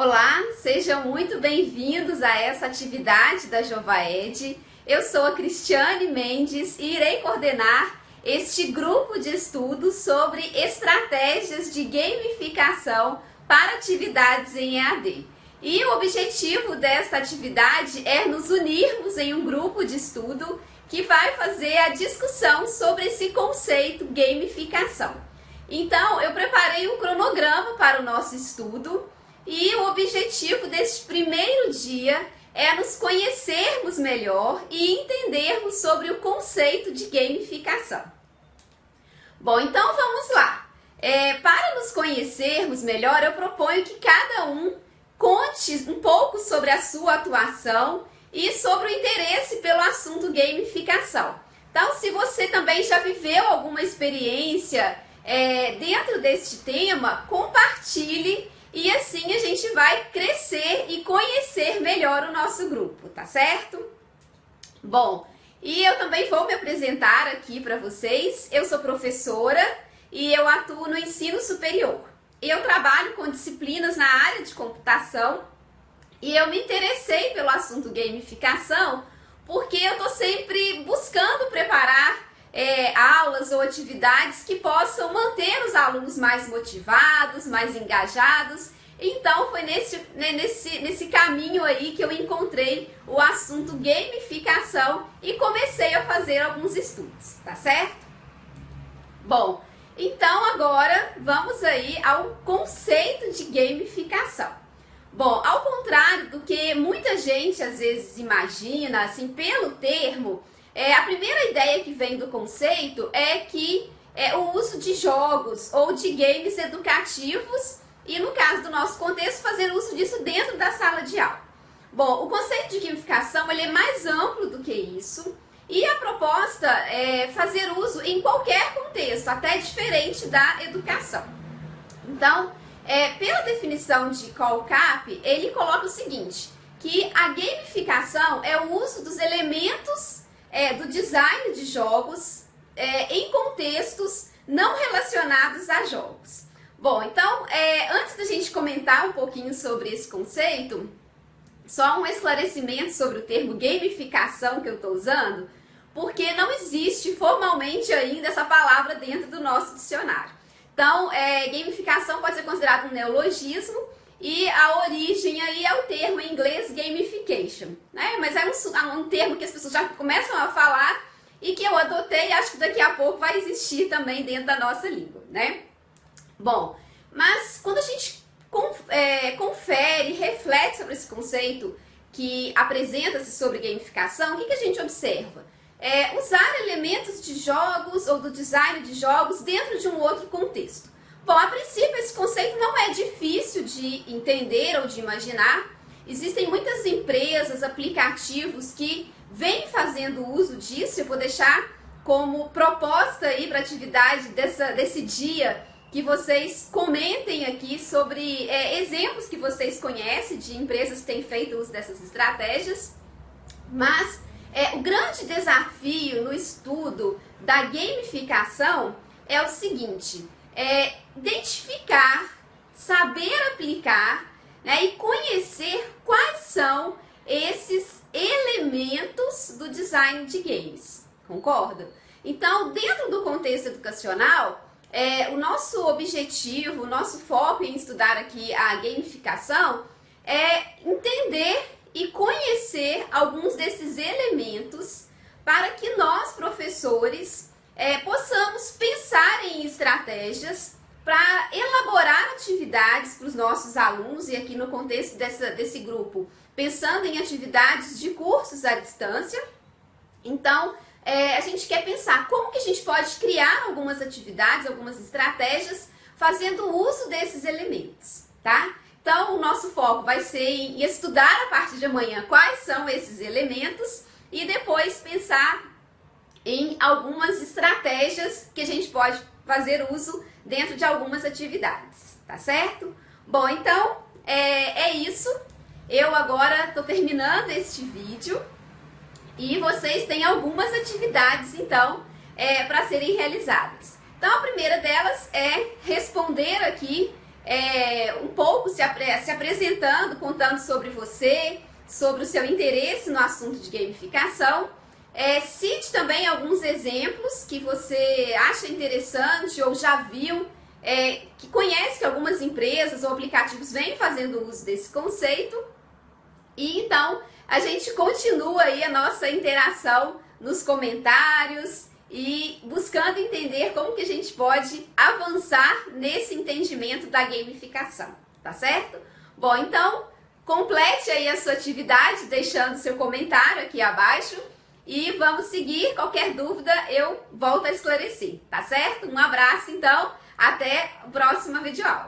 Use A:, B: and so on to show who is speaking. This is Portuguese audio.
A: Olá, sejam muito bem-vindos a essa atividade da Jovaed. Eu sou a Cristiane Mendes e irei coordenar este grupo de estudos sobre estratégias de gamificação para atividades em EAD. E o objetivo desta atividade é nos unirmos em um grupo de estudo que vai fazer a discussão sobre esse conceito gamificação. Então, eu preparei um cronograma para o nosso estudo e o objetivo deste primeiro dia é nos conhecermos melhor e entendermos sobre o conceito de gamificação. Bom, então vamos lá. Para nos conhecermos melhor, eu proponho que cada um conte um pouco sobre a sua atuação e sobre o interesse pelo assunto gamificação. Então, se você também já viveu alguma experiência dentro deste tema, compartilhe e assim a gente vai crescer e conhecer melhor o nosso grupo, tá certo? Bom, e eu também vou me apresentar aqui para vocês. Eu sou professora e eu atuo no ensino superior. Eu trabalho com disciplinas na área de computação e eu me interessei pelo assunto gamificação porque eu estou sempre buscando preparar aulas ou atividades que possam manter os alunos mais motivados, mais engajados. Então foi nesse caminho aí que eu encontrei o assunto gamificação e comecei a fazer alguns estudos, tá certo? Bom, então agora vamos aí ao conceito de gamificação. Bom, ao contrário do que muita gente às vezes imagina, assim, pelo termo, a primeira ideia que vem do conceito é que o uso de jogos ou de games educativos e, no caso do nosso contexto, fazer uso disso dentro da sala de aula. Bom, o conceito de gamificação ele é mais amplo do que isso e a proposta é fazer uso em qualquer contexto, até diferente da educação. Então, pela definição de Carl Kapp, ele coloca o seguinte, que a gamificação é o uso dos elementos do design de jogos em contextos não relacionados a jogos. Bom, então, antes da gente comentar um pouquinho sobre esse conceito, só um esclarecimento sobre o termo gamificação que eu estou usando, porque não existe formalmente ainda essa palavra dentro do nosso dicionário. Então, gamificação pode ser considerado um neologismo, e a origem aí é o termo em inglês gamification, né? Mas é um termo que as pessoas já começam a falar e que eu adotei e acho que daqui a pouco vai existir também dentro da nossa língua, né? Bom, mas quando a gente confere, reflete sobre esse conceito que apresenta-se sobre gamificação, o que a gente observa? Usar elementos de jogos ou do design de jogos dentro de um outro contexto. Bom, a princípio esse conceito não é difícil de entender ou de imaginar. Existem muitas empresas, aplicativos que vêm fazendo uso disso. Eu vou deixar como proposta aí para a atividade desse dia que vocês comentem aqui sobre exemplos que vocês conhecem de empresas que têm feito uso dessas estratégias. Mas o grande desafio no estudo da gamificação é o seguinte: identificar, saber aplicar, né, e conhecer quais são esses elementos do design de games, concorda? Então, dentro do contexto educacional, o nosso objetivo, o nosso foco em estudar aqui a gamificação é entender e conhecer alguns desses elementos para que nós, professores, possamos pensar em estratégias para elaborar atividades para os nossos alunos, e aqui no contexto desse grupo, pensando em atividades de cursos à distância. Então, a gente quer pensar como que a gente pode criar algumas atividades, algumas estratégias, fazendo uso desses elementos, tá? Então, o nosso foco vai ser em estudar a partir de amanhã quais são esses elementos e depois pensar em algumas estratégias que a gente pode fazer uso dentro de algumas atividades, tá certo? Bom, então, é isso. Eu agora estou terminando este vídeo e vocês têm algumas atividades, então, para serem realizadas. Então, a primeira delas é responder aqui um pouco se apresentando, contando sobre você, sobre o seu interesse no assunto de gamificação. Cite também alguns exemplos que você acha interessante ou já viu, que conhece que algumas empresas ou aplicativos vêm fazendo uso desse conceito. E então a gente continua aí a nossa interação nos comentários e buscando entender como que a gente pode avançar nesse entendimento da gamificação, tá certo? Bom, então complete aí a sua atividade deixando seu comentário aqui abaixo e vamos seguir. Qualquer dúvida eu volto a esclarecer, tá certo? Um abraço então, até a próxima videoaula.